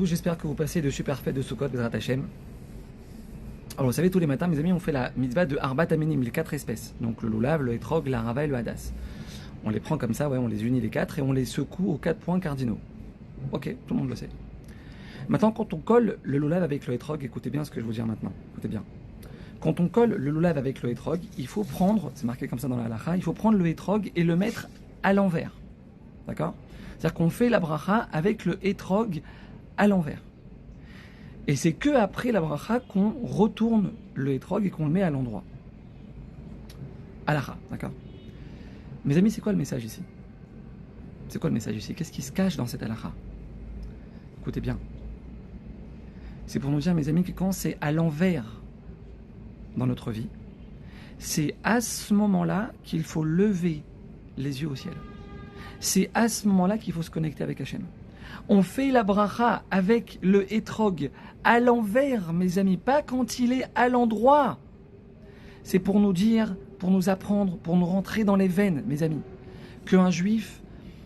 J'espère que vous passez de super fêtes de Sukkot, Bezrat Hashem. Alors vous savez, tous les matins, mes amis, on fait la mitzvah de Arbat Aminim, les 4 espèces. Donc le lulav, le etrog, l'arava et le hadas. On les prend comme ça, on les unit les 4 et on les secoue aux 4 points cardinaux. Ok, tout le monde le sait. Maintenant, quand on colle le lulav avec le etrog, écoutez bien ce que je vais vous dire maintenant. Écoutez bien. Quand on colle le lulav avec le etrog, il faut prendre, c'est marqué comme ça dans la halacha, il faut prendre le etrog et le mettre à l'envers. D'accord ? C'est-à-dire qu'on fait la bracha avec le etrog à l'envers. Et c'est que après la bracha qu'on retourne le etrog et qu'on le met à l'endroit. Halacha, d'accord ? Mes amis, c'est quoi le message ici ? C'est quoi le message ici ? Qu'est-ce qui se cache dans cette halacha ? Écoutez bien. C'est pour nous dire, mes amis, que quand c'est à l'envers dans notre vie, c'est à ce moment-là qu'il faut lever les yeux au ciel. C'est à ce moment-là qu'il faut se connecter avec Hachem. On fait la bracha avec le etrog à l'envers, mes amis, pas quand il est à l'endroit. C'est pour nous dire, pour nous apprendre, pour nous rentrer dans les veines, mes amis, qu'un juif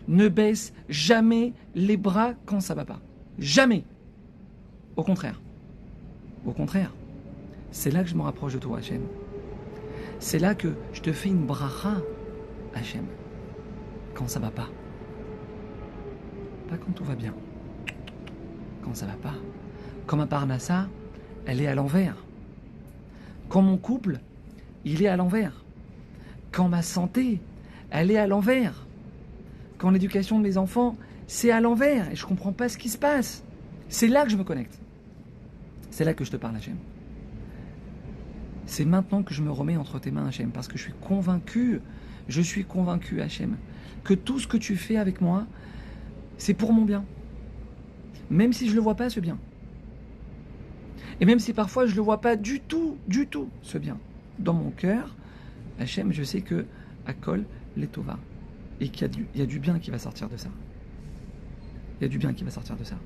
ne baisse jamais les bras quand ça va pas. Jamais. Au contraire. Au contraire. C'est là que je me rapproche de toi, Hachem. C'est là que je te fais une bracha, Hachem. Quand ça va pas. Pas quand tout va bien. Quand ça va pas. Quand ma parnassa, elle est à l'envers. Quand mon couple, il est à l'envers. Quand ma santé, elle est à l'envers. Quand l'éducation de mes enfants, c'est à l'envers. Et je comprends pas ce qui se passe. C'est là que je me connecte. C'est là que je te parle, Hachem. C'est maintenant que je me remets entre tes mains, Hachem, parce que je suis convaincu, Hachem, que tout ce que tu fais avec moi, c'est pour mon bien. Même si je ne le vois pas, ce bien. Et même si parfois je ne le vois pas du tout, ce bien. Dans mon cœur, Hachem, je sais que Akol Letova. Et qu'il y a du bien qui va sortir de ça. Il y a du bien qui va sortir de ça.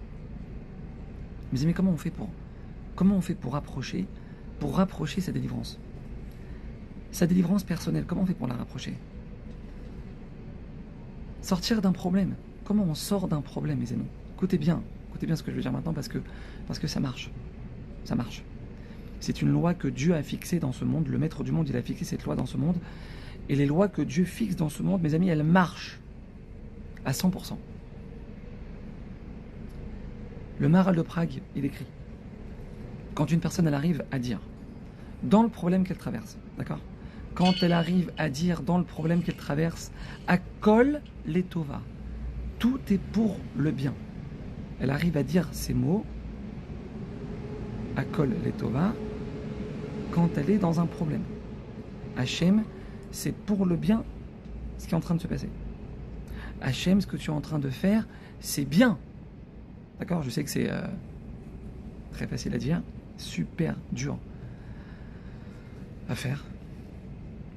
Mais comment on fait pour rapprocher sa délivrance? Sa délivrance personnelle, comment on fait pour la rapprocher? Sortir d'un problème. Comment on sort d'un problème, mes amis? Écoutez bien ce que je veux dire maintenant, parce que ça marche. Ça marche. C'est une loi que Dieu a fixée dans ce monde. Le maître du monde, il a fixé cette loi dans ce monde. Et les lois que Dieu fixe dans ce monde, mes amis, elles marchent à 100%. Le Maharal de Prague, il écrit, quand une personne, elle arrive à dire, dans le problème qu'elle traverse, d'accord ? Quand elle arrive à dire dans le problème qu'elle traverse, Akol Letova, tout est pour le bien. Elle arrive à dire ces mots, Akol Letova, quand elle est dans un problème. Hachem, c'est pour le bien ce qui est en train de se passer. Hachem, ce que tu es en train de faire, c'est bien. D'accord ? Je sais que c'est très facile à dire, super dur à faire.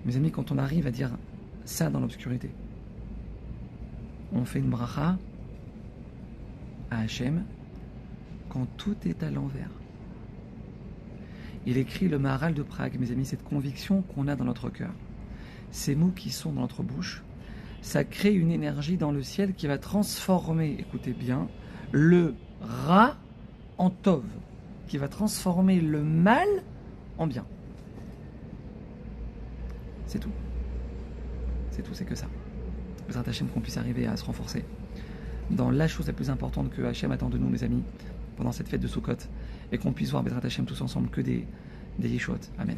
Mes amis, quand on arrive à dire ça dans l'obscurité, on fait une bracha à Hachem quand tout est à l'envers. Il écrit le Maharal de Prague, mes amis, cette conviction qu'on a dans notre cœur. Ces mots qui sont dans notre bouche, ça crée une énergie dans le ciel qui va transformer, écoutez bien, le ra en tov, qui va transformer le mal en bien. C'est tout. C'est tout, c'est que ça. Bezrat Hachem, qu'on puisse arriver à se renforcer dans la chose la plus importante que Hachem attend de nous, mes amis, pendant cette fête de Sukkot, et qu'on puisse voir Bezrat Hachem tous ensemble que des Yeshuot. Amen.